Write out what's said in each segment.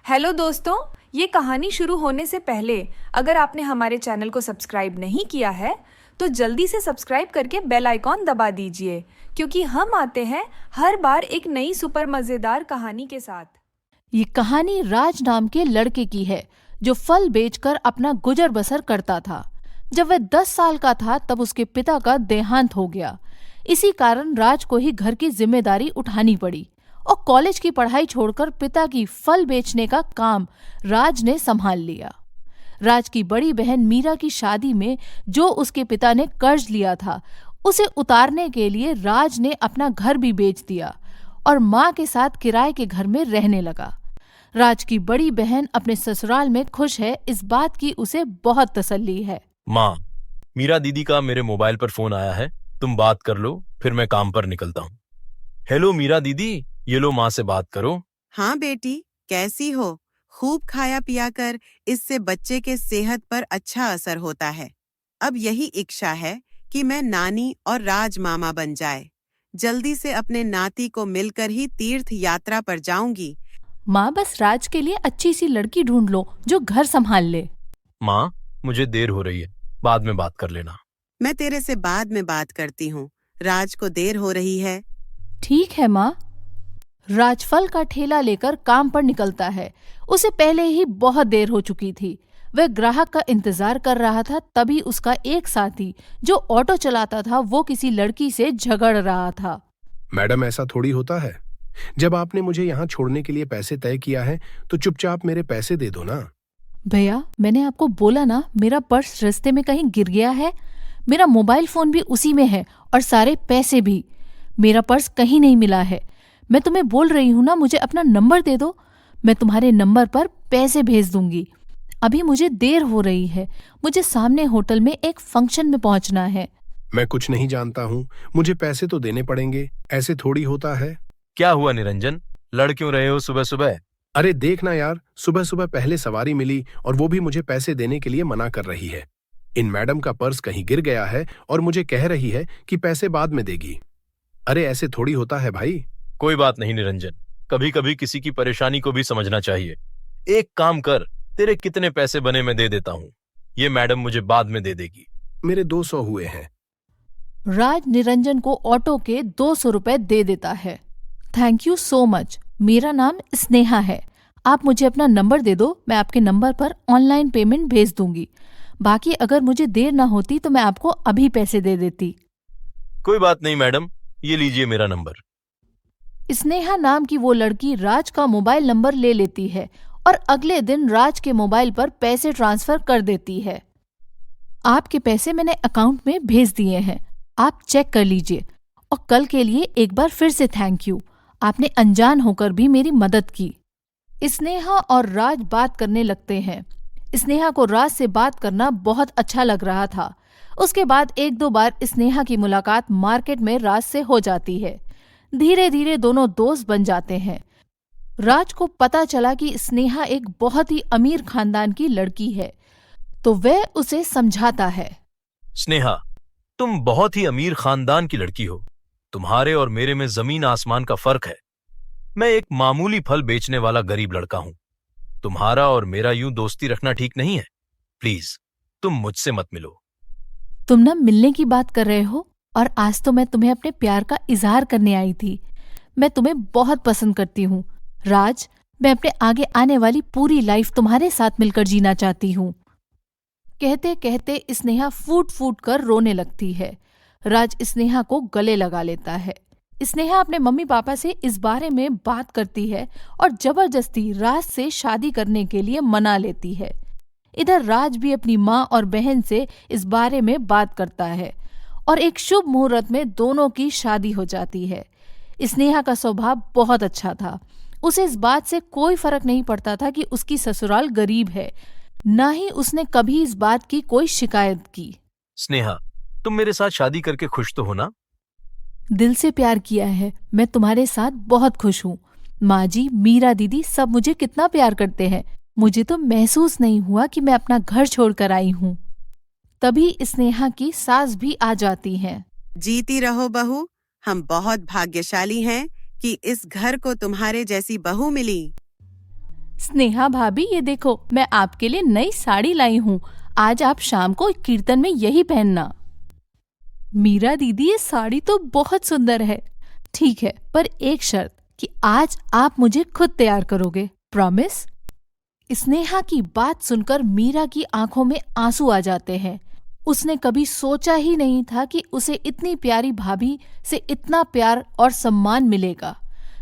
Hello दोस्तों, ये कहानी शुरू होने से पहले अगर आपने हमारे चैनल को सब्सक्राइब नहीं किया है तो जल्दी से सब्सक्राइब करके बेल आइकॉन दबा दीजिए, क्योंकि हम आते हैं हर बार एक नई सुपर मज़ेदार कहानी के साथ। ये कहानी राज नाम के लड़के की है जो फल बेचकर अपना गुजर बसर करता था। जब वह 10 साल का था तब उसके पिता का देहांत हो गया। इसी कारण राज को ही घर की जिम्मेदारी उठानी पड़ी और कॉलेज की पढ़ाई छोड़कर पिता की फल बेचने का काम राज ने संभाल लिया। राज की बड़ी बहन मीरा की शादी में जो उसके पिता ने कर्ज लिया था उसे उतारने के लिए राज ने अपना घर भी बेच दिया और माँ के साथ किराए के घर में रहने लगा। राज की बड़ी बहन अपने ससुराल में खुश है, इस बात की उसे बहुत तसल्ली है। माँ, मीरा दीदी का मेरे मोबाइल पर फोन आया है, तुम बात कर लो, फिर मैं काम पर निकलता हूँ। हेलो मीरा दीदी, ये लो माँ से बात करो। हाँ बेटी, कैसी हो? खूब खाया पिया कर, इससे बच्चे के सेहत पर अच्छा असर होता है। अब यही इच्छा है कि मैं नानी और राज मामा बन जाए। जल्दी से अपने नाती को मिलकर ही तीर्थ यात्रा पर जाऊंगी। माँ, बस राज के लिए अच्छी सी लड़की ढूंढ लो जो घर संभाल ले। माँ, मुझे देर हो रही है, बाद में बात कर लेना। मैं तेरे से बाद में बात करती हूँ। राज को देर हो रही है। ठीक है माँ। राज फल का ठेला लेकर काम पर निकलता है। उसे पहले ही बहुत देर हो चुकी थी। वह ग्राहक का इंतजार कर रहा था, तभी उसका एक साथी जो ऑटो चलाता था वो किसी लड़की से झगड़ रहा था। मैडम, ऐसा थोड़ी होता है। जब आपने मुझे यहाँ छोड़ने के लिए पैसे तय किया है तो चुपचाप मेरे पैसे दे दो ना। भैया, मैंने आपको बोला ना, मेरा पर्स रास्ते में कहीं गिर गया है। मेरा मोबाइल फोन भी उसी में है और सारे पैसे भी। मेरा पर्स कहीं नहीं मिला है। मैं तुम्हें बोल रही हूँ ना, मुझे अपना नंबर दे दो, मैं तुम्हारे नंबर पर पैसे भेज दूंगी। अभी मुझे देर हो रही है, मुझे सामने होटल में एक फंक्शन में पहुंचना है। मैं कुछ नहीं जानता हूँ, मुझे पैसे तो देने पड़ेंगे, ऐसे थोड़ी होता है। क्या हुआ निरंजन, लड़ क्यों रहे हो सुबह सुबह? अरे देखना यार, सुबह सुबह पहले सवारी मिली और वो भी मुझे पैसे देने के लिए मना कर रही है। इन मैडम का पर्स कहीं गिर गया है और मुझे कह रही है कि पैसे बाद में देगी। अरे ऐसे थोड़ी होता है भाई। कोई बात नहीं निरंजन, कभी कभी किसी की परेशानी को भी समझना चाहिए। एक काम कर, तेरे कितने पैसे बने मैं दे देता हूँ, ये मैडम मुझे बाद में दे देगी। मेरे 200 हुए हैं। राज निरंजन को ऑटो के 200 रुपए दे देता है। Thank you so much. मेरा नाम स्नेहा है। आप मुझे अपना नंबर दे दो, मैं आपके नंबर पर ऑनलाइन पेमेंट भेज दूंगी। बाकी अगर मुझे देर ना होती तो मैं आपको अभी पैसे दे देती। कोई बात नहीं मैडम, ये लीजिए मेरा नंबर। स्नेहा नाम की वो लड़की राज का मोबाइल नंबर ले लेती है और अगले दिन राज के मोबाइल पर पैसे ट्रांसफर कर देती है। आपके पैसे मैंने अकाउंट में भेज दिए हैं, आप चेक कर लीजिए। और कल के लिए एक बार फिर से थैंक यू, आपने अनजान होकर भी मेरी मदद की। स्नेहा और राज बात करने लगते हैं। स्नेहा को राज से बात करना बहुत अच्छा लग रहा था। उसके बाद एक दो बार स्नेहा की मुलाकात मार्केट में राज से हो जाती है। धीरे धीरे दोनों दोस्त बन जाते हैं। राज को पता चला कि स्नेहा एक बहुत ही अमीर खानदान की लड़की है, तो वह उसे समझाता है। स्नेहा, तुम बहुत ही अमीर खानदान की लड़की हो। तुम्हारे और मेरे में जमीन आसमान का फर्क है। मैं एक मामूली फल बेचने वाला गरीब लड़का हूं। तुम्हारा और मेरा यूं दोस्ती रखना ठीक नहीं है। प्लीज तुम मुझसे मत मिलो। तुम ना मिलने की बात कर रहे हो, और आज तो मैं तुम्हें अपने प्यार का इजहार करने आई थी। मैं तुम्हें बहुत पसंद करती हूँ राज। मैं अपने आगे आने वाली पूरी लाइफ तुम्हारे साथ मिलकर जीना चाहती हूँ। कहते कहते स्नेहा फूट फूट कर रोने लगती है। राज स्नेहा को गले लगा लेता है। स्नेहा अपने मम्मी पापा से इस बारे में बात करती है और जबरदस्ती राज से शादी करने के लिए मना लेती है। इधर राज भी अपनी माँ और बहन से इस बारे में बात करता है और एक शुभ मुहूर्त में दोनों की शादी हो जाती है। स्नेहा का स्वभाव बहुत अच्छा था। उसे इस बात से कोई फर्क नहीं पड़ता था कि उसकी ससुराल गरीब है, ना ही उसने कभी इस बात की कोई शिकायत की। स्नेहा, तुम मेरे साथ शादी करके खुश तो हो ना? दिल से प्यार किया है, मैं तुम्हारे साथ बहुत खुश हूँ। माँ जी, मीरा दीदी सब मुझे कितना प्यार करते हैं। मुझे तो महसूस नहीं हुआ कि मैं अपना घर छोड़कर आई हूँ। तभी स्नेहा की सास भी आ जाती हैं। जीती रहो बहू, हम बहुत भाग्यशाली हैं कि इस घर को तुम्हारे जैसी बहू मिली। स्नेहा भाभी, ये देखो, मैं आपके लिए नई साड़ी लाई हूँ। आज आप शाम को कीर्तन में यही पहनना। मीरा दीदी, ये साड़ी तो बहुत सुंदर है। ठीक है, पर एक शर्त कि आज आप मुझे खुद तैयार करोगे। प्रॉमिस? स्नेहा की बात सुनकर मीरा की आंखों में आंसू आ जाते हैं। उसने कभी सोचा ही नहीं था कि उसे इतनी प्यारी भाभी से इतना प्यार और सम्मान मिलेगा।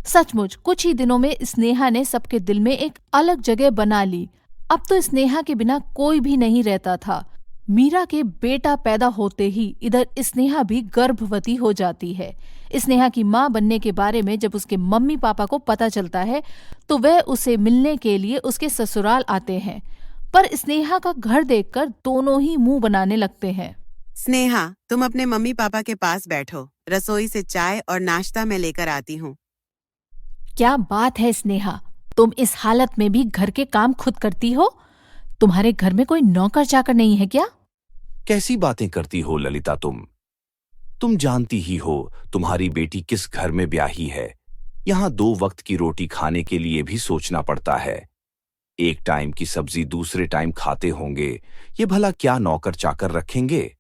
सचमुच कुछ ही दिनों में स्नेहा ने सबके दिल में एक अलग जगह बना ली। अब तो स्नेहा के बिना कोई भी नहीं रहता था। मीरा के बेटा पैदा होते ही इधर स्नेहा भी गर्भवती हो जाती है। स्नेहा की मां बनने के बारे में जब उसके मम्मी पापा को पता चलता है तो वह उसे मिलने के लिए उसके ससुराल आते हैं, पर स्नेहा का घर देखकर दोनों ही मुंह बनाने लगते हैं। स्नेहा, तुम अपने मम्मी पापा के पास बैठो, रसोई से चाय और नाश्ता मैं लेकर आती हूँ। क्या बात है स्नेहा, तुम इस हालत में भी घर के काम खुद करती हो? तुम्हारे घर में कोई नौकर चाकर नहीं है क्या? कैसी बातें करती हो ललिता तुम जानती ही हो तुम्हारी बेटी किस घर में ब्याही है। यहाँ 2 वक्त की रोटी खाने के लिए भी सोचना पड़ता है। एक टाइम की सब्जी दूसरे टाइम खाते होंगे, ये भला क्या नौकर चाकर रखेंगे?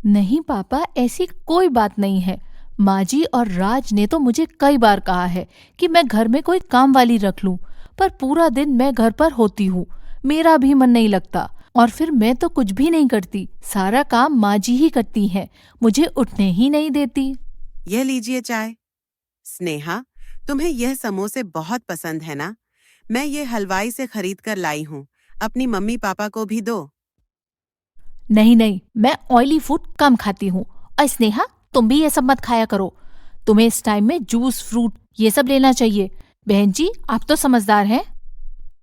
नहीं पापा, ऐसी कोई बात नहीं है। माँ जी और राज ने तो मुझे कई बार कहा है कि मैं घर में कोई काम वाली रख लूं, पर पूरा दिन मैं घर पर होती हूँ, मेरा भी मन नहीं लगता। और फिर मैं तो कुछ भी नहीं करती, सारा काम माँ जी ही करती हैं, मुझे उठने ही नहीं देती। यह लीजिए चाय। स्नेहा, तुम्हें यह समोसे बहुत पसंद है ना? मैं ये हलवाई से खरीद कर लाई हूँ, अपनी मम्मी पापा को भी दो। नहीं नहीं, मैं ऑयली फूड कम खाती हूँ। और स्नेहा, तुम भी ये सब मत खाया करो। तुम्हें इस टाइम में जूस, फ्रूट ये सब लेना चाहिए। बहन जी, आप तो समझदार हैं।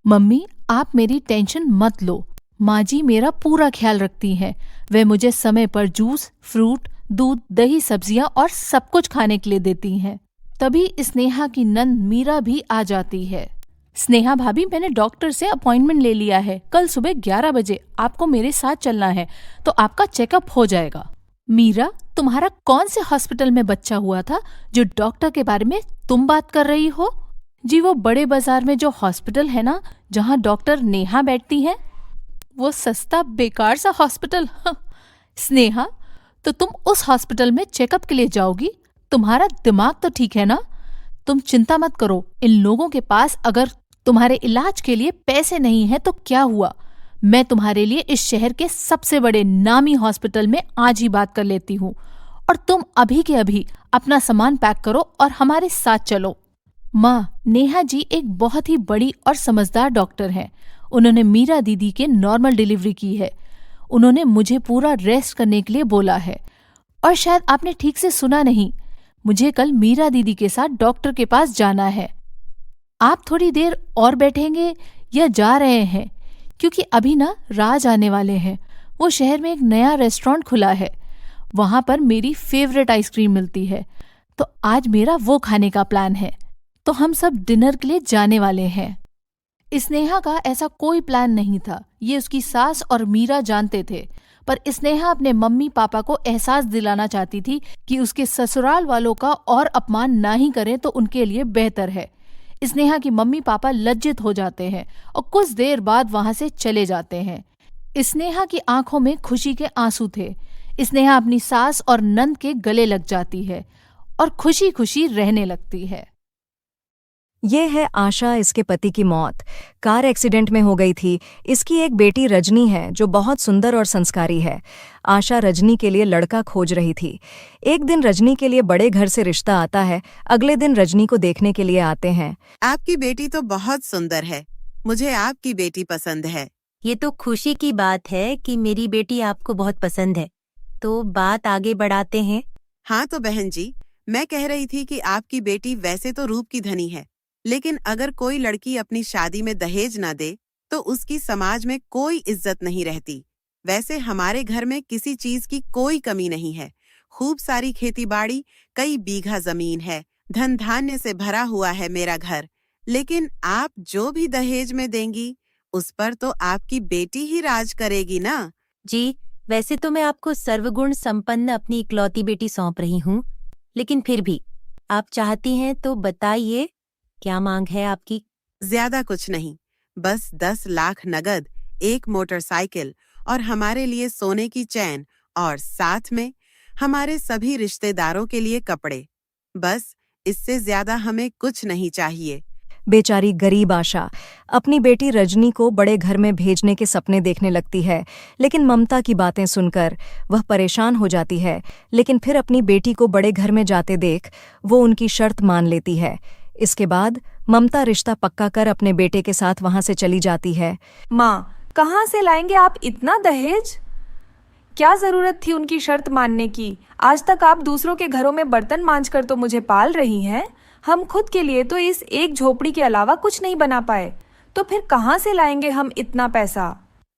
मम्मी, आप मेरी टेंशन मत लो। माँ जी मेरा पूरा ख्याल रखती हैं। वे मुझे समय पर जूस, फ्रूट, दूध, दही, सब्जियां और सब कुछ खाने के लिए देती हैं। तभी स्नेहा की नंद मीरा भी आ जाती है। स्नेहा भाभी, मैंने डॉक्टर से अपॉइंटमेंट ले लिया है। कल सुबह 11 बजे आपको मेरे साथ चलना है, तो आपका चेकअप हो जाएगा। मीरा, तुम्हारा कौन से हॉस्पिटल में बच्चा हुआ था जो डॉक्टर के बारे में तुम बात कर रही हो? जी, वो बड़े बाजार में जो हॉस्पिटल है ना, जहाँ डॉक्टर नेहा बैठती है, वो सस्ता बेकार सा हॉस्पिटल। स्नेहा, तो तुम उस हॉस्पिटल में चेकअप के लिए जाओगी? तुम्हारा दिमाग तो ठीक है ना? तुम चिंता मत करो, इन लोगों के पास अगर तुम्हारे इलाज के लिए पैसे नहीं है तो क्या हुआ, मैं तुम्हारे लिए इस शहर के सबसे बड़े नामी हॉस्पिटल में आज ही बात कर लेती हूँ। और तुम अभी के अभी अपना सामान पैक करो और हमारे साथ चलो। माँ, नेहा जी एक बहुत ही बड़ी और समझदार डॉक्टर हैं। उन्होंने मीरा दीदी के नॉर्मल डिलीवरी की है। उन्होंने मुझे पूरा रेस्ट करने के लिए बोला है। और शायद आपने ठीक से सुना नहीं, मुझे कल मीरा दीदी के साथ डॉक्टर के पास जाना है। आप थोड़ी देर और बैठेंगे या जा रहे हैं? क्योंकि अभी ना राज आने वाले हैं। वो शहर में एक नया रेस्टोरेंट खुला है, वहां पर मेरी फेवरेट आइसक्रीम मिलती है, तो आज मेरा वो खाने का प्लान है। तो हम सब डिनर के लिए जाने वाले हैं। स्नेहा का ऐसा कोई प्लान नहीं था, ये उसकी सास और मीरा जानते थे, पर स्नेहा अपने मम्मी पापा को एहसास दिलाना चाहती थी कि उसके ससुराल वालों का और अपमान ना ही करें तो उनके लिए बेहतर है। स्नेहा की मम्मी पापा लज्जित हो जाते हैं और कुछ देर बाद वहां से चले जाते हैं। स्नेहा की आंखों में खुशी के आंसू थे। स्नेहा अपनी सास और नंद के गले लग जाती है और खुशी खुशी रहने लगती है। ये है आशा, इसके पति की मौत कार एक्सीडेंट में हो गई थी। इसकी एक बेटी रजनी है जो बहुत सुंदर और संस्कारी है। आशा रजनी के लिए लड़का खोज रही थी। एक दिन रजनी के लिए बड़े घर से रिश्ता आता है। अगले दिन रजनी को देखने के लिए आते हैं। आपकी बेटी तो बहुत सुंदर है, मुझे आपकी बेटी पसंद है। ये तो खुशी की बात है कि मेरी बेटी आपको बहुत पसंद है, तो बात आगे बढ़ाते हैं। हाँ तो बहन जी, मैं कह रही थी कि आपकी बेटी वैसे तो रूप की धनी है, लेकिन अगर कोई लड़की अपनी शादी में दहेज ना दे तो उसकी समाज में कोई इज्जत नहीं रहती। वैसे हमारे घर में किसी चीज की कोई कमी नहीं है। खूब सारी खेतीबाड़ी, कई बीघा जमीन है, धन धान्य से भरा हुआ है मेरा घर। लेकिन आप जो भी दहेज में देंगी उस पर तो आपकी बेटी ही राज करेगी ना। जी, वैसे तो मैं आपको सर्वगुण संपन्न अपनी इकलौती बेटी सौंप रही हूँ, लेकिन फिर भी आप चाहती हैं तो बताइए, क्या मांग है आपकी? ज्यादा कुछ नहीं, बस 10 लाख नगद, एक मोटरसाइकिल और हमारे लिए सोने की चैन और साथ में हमारे सभी रिश्तेदारों के लिए कपड़े। बस इससे ज्यादा हमें कुछ नहीं चाहिए। बेचारी गरीब आशा अपनी बेटी रजनी को बड़े घर में भेजने के सपने देखने लगती है, लेकिन ममता की बातें सुनकर वह परेशान हो जाती है। लेकिन फिर अपनी बेटी को बड़े घर में जाते देख वो उनकी शर्त मान लेती है। इसके बाद ममता रिश्ता पक्का कर अपने बेटे के साथ वहां से चली जाती है। माँ, कहाँ से लाएंगे आप इतना दहेज? क्या जरूरत थी उनकी शर्त मानने की? आज तक आप दूसरों के घरों में बर्तन मांज कर तो मुझे पाल रही हैं। हम खुद के लिए तो इस एक झोपड़ी के अलावा कुछ नहीं बना पाए, तो फिर कहाँ से लाएंगे हम इतना पैसा?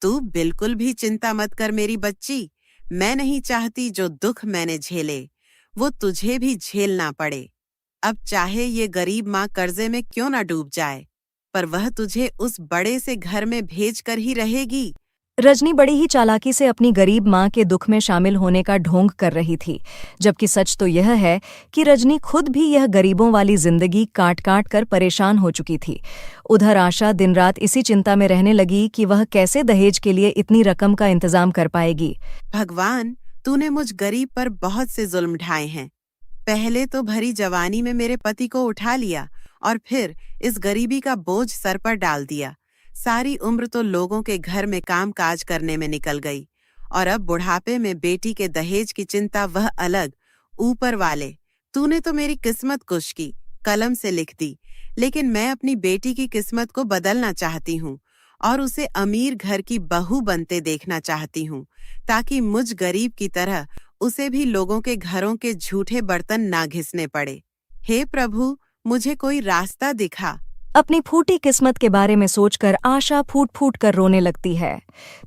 तू बिल्कुल भी चिंता मत कर मेरी बच्ची। मैं नहीं चाहती जो दुख मैंने झेले वो तुझे भी झेलना पड़े। अब चाहे ये गरीब माँ कर्जे में क्यों ना डूब जाए, पर वह तुझे उस बड़े से घर में भेज कर ही रहेगी। रजनी बड़ी ही चालाकी से अपनी गरीब माँ के दुख में शामिल होने का ढोंग कर रही थी, जबकि सच तो यह है कि रजनी खुद भी यह गरीबों वाली जिंदगी काट काट कर परेशान हो चुकी थी। उधर आशा दिन रात इसी चिंता में रहने लगी कि वह कैसे दहेज के लिए इतनी रकम का इंतजाम कर पाएगी। भगवान, तूने मुझ गरीब पर बहुत से जुल्म ढाए हैं। पहले तो भरी जवानी में मेरे पति को उठा लिया और फिर इस गरीबी का बोझ सर पर डाल दिया। सारी उम्र तो लोगों के घर में काम काज करने में निकल गई और अब बुढ़ापे में बेटी के दहेज की चिंता वह अलग। ऊपर वाले, तूने तो मेरी किस्मत कुश की, कलम से लिख दी, लेकिन मैं अपनी बेटी की किस्मत को बदलना चाहती हूँ और उसे अमीर घर की बहू बनते देखना चाहती हूँ, ताकि मुझ गरीब की तरह उसे भी लोगों के घरों के झूठे बर्तन ना घिसने पड़े। हे प्रभु, मुझे कोई रास्ता दिखा। अपनी फूटी किस्मत के बारे में सोचकर आशा फूट फूट कर रोने लगती है।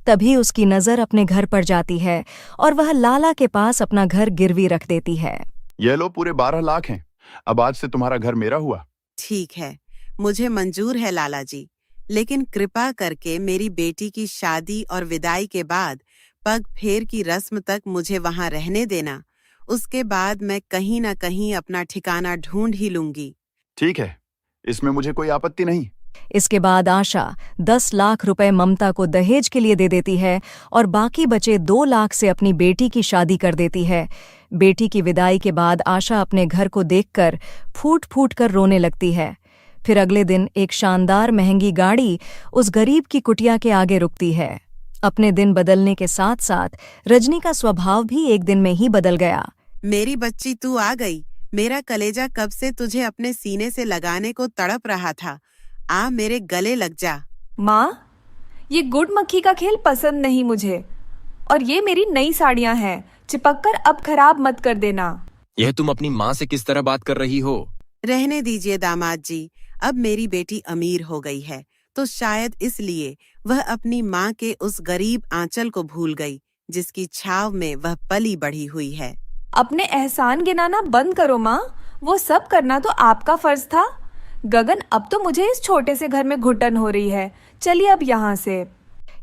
तभी उसकी नजर अपने घर पर जाती है और वह लाला के पास अपना घर गिरवी रख देती है। ये लो, पूरे 12 लाख हैं। अब आज से तुम्हारा घर मेरा हुआ। ठीक है, मुझे मंजूर है लाला जी, लेकिन कृपा करके मेरी बेटी की शादी और विदाई के बाद पग फेर की रस्म तक मुझे वहां रहने देना। उसके बाद मैं कहीं ना कहीं अपना ठिकाना ढूंढ ही लूंगी। ठीक है, इसमें मुझे कोई आपत्ति नहीं। इसके बाद आशा 10 लाख रुपए ममता को दहेज के लिए दे देती है और बाकी बचे 2 लाख से अपनी बेटी की शादी कर देती है। बेटी की विदाई के बाद आशा अपने घर को देखकर फूट फूट कर रोने लगती है। फिर अगले दिन एक शानदार महंगी गाड़ी उस गरीब की कुटिया के आगे रुकती है। अपने दिन बदलने के साथ साथ रजनी का स्वभाव भी एक दिन में ही बदल गया। मेरी बच्ची, तू आ गई। मेरा कलेजा कब से तुझे अपने सीने से लगाने को तड़प रहा था। आ मेरे गले लग जा। माँ, ये गुड़ मक्खी का खेल पसंद नहीं मुझे, और ये मेरी नई साड़ियाँ हैं, चिपक कर अब खराब मत कर देना। यह तुम अपनी माँ से किस तरह बात कर रही हो? रहने दीजिए दामाद जी, अब मेरी बेटी अमीर हो गई है तो शायद इसलिए वह अपनी माँ के उस गरीब आंचल को भूल गई जिसकी छाव में वह पली बढ़ी हुई है। अपने एहसान गिनाना बंद करो माँ, वो सब करना तो आपका फर्ज था। गगन, अब तो मुझे इस छोटे से घर में घुटन हो रही है, चलिए अब यहाँ से।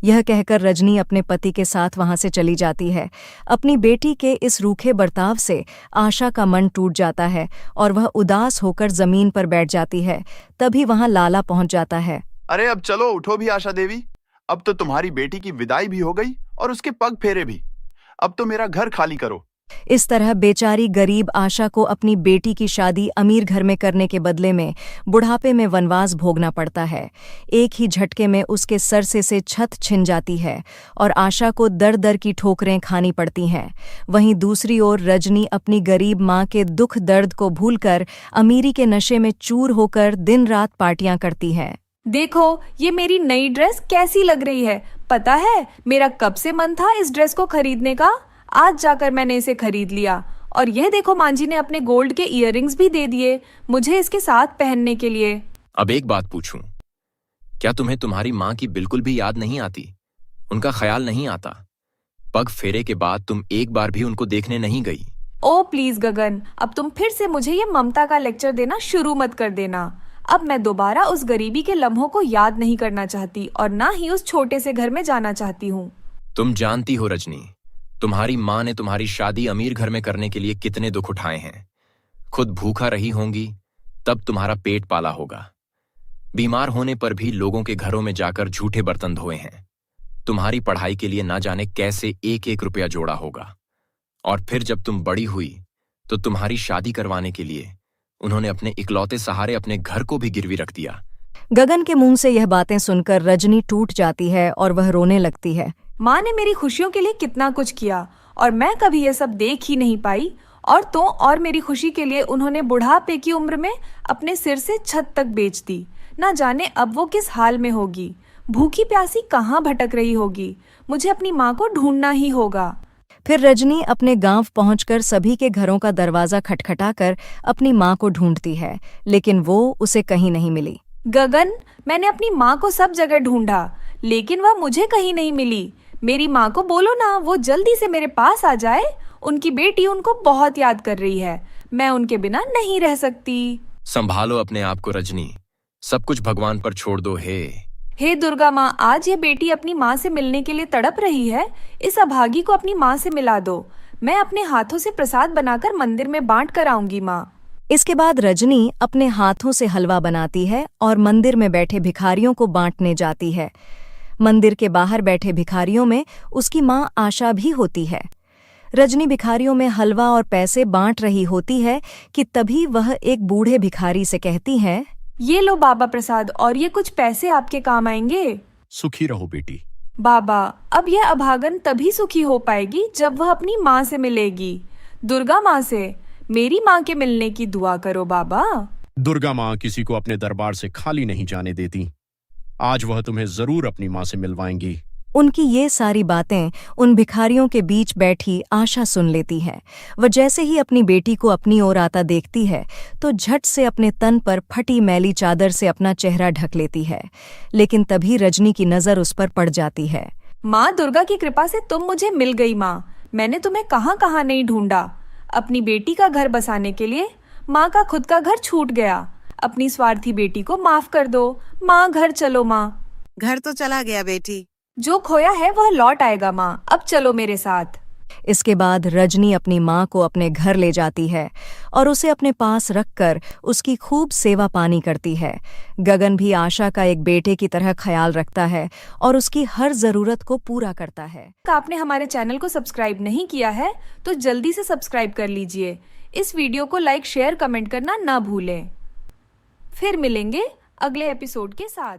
यह कहकर रजनी अपने पति के साथ वहां से चली जाती है। अपनी बेटी के इस रूखे बर्ताव से आशा का मन टूट जाता है और वह उदास होकर जमीन पर बैठ जाती है। तभी वहां लाला पहुंच जाता है। अरे अब चलो, उठो भी आशा देवी। अब तो तुम्हारी बेटी की विदाई भी हो गई और उसके पग फेरे भी। अब तो मेरा घर खाली करो। इस तरह बेचारी गरीब आशा को अपनी बेटी की शादी अमीर घर में करने के बदले में बुढ़ापे में वनवास भोगना पड़ता है। एक ही झटके में उसके सर से छत छिन जाती है और आशा को दर दर की ठोकरें खानी पड़ती हैं। वहीं दूसरी ओर रजनी अपनी गरीब माँ के दुख दर्द को भूलकर अमीरी के नशे में चूर होकर दिन रात पार्टियां करती है। देखो, ये मेरी नई ड्रेस कैसी लग रही है। पता है, मेरा कब से मन था इस ड्रेस को खरीदने का। आज जाकर मैंने इसे खरीद लिया। और यह देखो, मांझी ने अपने गोल्ड के इयररिंग्स भी दे दिए मुझे इसके साथ पहनने के लिए। अब एक बात पूछूं, क्या तुम्हें तुम्हारी माँ की बिल्कुल भी याद नहीं आती? उनका ख्याल नहीं आता? पग फेरे के बाद तुम एक बार भी उनको देखने नहीं गई? ओ प्लीज गगन, अब तुम फिर से मुझे ये ममता का लेक्चर देना शुरू मत कर देना। अब मैं दोबारा उस गरीबी के लम्हों को याद नहीं करना चाहती और ना ही उस छोटे से घर में जाना चाहती हूँ। तुम जानती हो रजनी, तुम्हारी माँ ने तुम्हारी शादी अमीर घर में करने के लिए कितने दुख उठाए हैं। खुद भूखा रही होंगी, तब तुम्हारा पेट पाला होगा। बीमार होने पर भी लोगों के घरों में जाकर झूठे बर्तन धोए हैं। तुम्हारी पढ़ाई के लिए ना जाने कैसे एक एक रुपया जोड़ा होगा। और फिर जब तुम बड़ी हुई तो तुम्हारी शादी करवाने के लिए उन्होंने अपने इकलौते सहारे अपने घर को भी गिरवी रख दिया। गगन के मुंह से यह बातें सुनकर रजनी टूट जाती है और वह रोने लगती है। माँ ने मेरी खुशियों के लिए कितना कुछ किया और मैं कभी ये सब देख ही नहीं पाई, और मेरी खुशी के लिए उन्होंने बुढ़ापे की उम्र में अपने सिर से छत तक बेच दी। ना जाने अब वो किस हाल में होगी, भूखी प्यासी कहाँ भटक रही होगी। मुझे अपनी माँ को ढूंढना ही होगा। फिर रजनी अपने गांव पहुंचकर सभी के घरों का दरवाजा खटखटाकर अपनी माँ को ढूंढती है, लेकिन वो उसे कहीं नहीं मिली। गगन, मैंने अपनी माँ को सब जगह ढूंढा, लेकिन वह मुझे कहीं नहीं मिली। मेरी माँ को बोलो ना वो जल्दी से मेरे पास आ जाए। उनकी बेटी उनको बहुत याद कर रही है। मैं उनके बिना नहीं रह सकती। संभालो अपने आप को रजनी, सब कुछ भगवान पर छोड़ दो। हे दुर्गा माँ, आज ये बेटी अपनी माँ से मिलने के लिए तड़प रही है। इस अभागी को अपनी माँ से मिला दो। मैं अपने हाथों से प्रसाद बनाकर मंदिर में बांट कर आऊंगी माँ। इसके बाद रजनी अपने हाथों से हलवा बनाती है और मंदिर में बैठे भिखारियों को बांटने जाती है। मंदिर के बाहर बैठे भिखारियों में उसकी माँ आशा भी होती है। रजनी भिखारियों में हलवा और पैसे बांट रही होती है कि तभी वह एक बूढ़े भिखारी से कहती है, ये लो बाबा प्रसाद, और ये कुछ पैसे आपके काम आएंगे। सुखी रहो बेटी। बाबा, अब यह अभागन तभी सुखी हो पाएगी जब वह अपनी माँ से मिलेगी। दुर्गा माँ से मेरी माँ के मिलने की दुआ करो बाबा। दुर्गा माँ किसी को अपने दरबार से खाली नहीं जाने देती। आज वह तुम्हें जरूर अपनी माँ से मिलवाएंगी। उनकी ये सारी बातें उन भिखारियों के बीच बैठी आशा सुन लेती है। वह जैसे ही अपनी बेटी को अपनी ओर आता देखती है तो झट से अपने तन पर फटी मैली चादर से अपना चेहरा ढक लेती है, लेकिन तभी रजनी की नजर उस पर पड़ जाती है। माँ दुर्गा की कृपा से तुम मुझे मिल गई माँ। मैंने तुम्हें कहाँ कहाँ नहीं ढूंढा। अपनी बेटी का घर बसाने के लिए माँ का खुद का घर छूट गया। अपनी स्वार्थी बेटी को माफ कर दो माँ। घर चलो माँ। घर तो चला गया बेटी। जो खोया है वह लौट आएगा माँ। अब चलो मेरे साथ। इसके बाद रजनी अपनी माँ को अपने घर ले जाती है और उसे अपने पास रखकर उसकी खूब सेवा पानी करती है। गगन भी आशा का एक बेटे की तरह ख्याल रखता है और उसकी हर जरूरत को पूरा करता है। आपने हमारे चैनल को सब्सक्राइब नहीं किया है तो जल्दी से सब्सक्राइब कर लीजिए। इस वीडियो को लाइक, शेयर, कमेंट करना ना भूलें। फिर मिलेंगे अगले एपिसोड के साथ।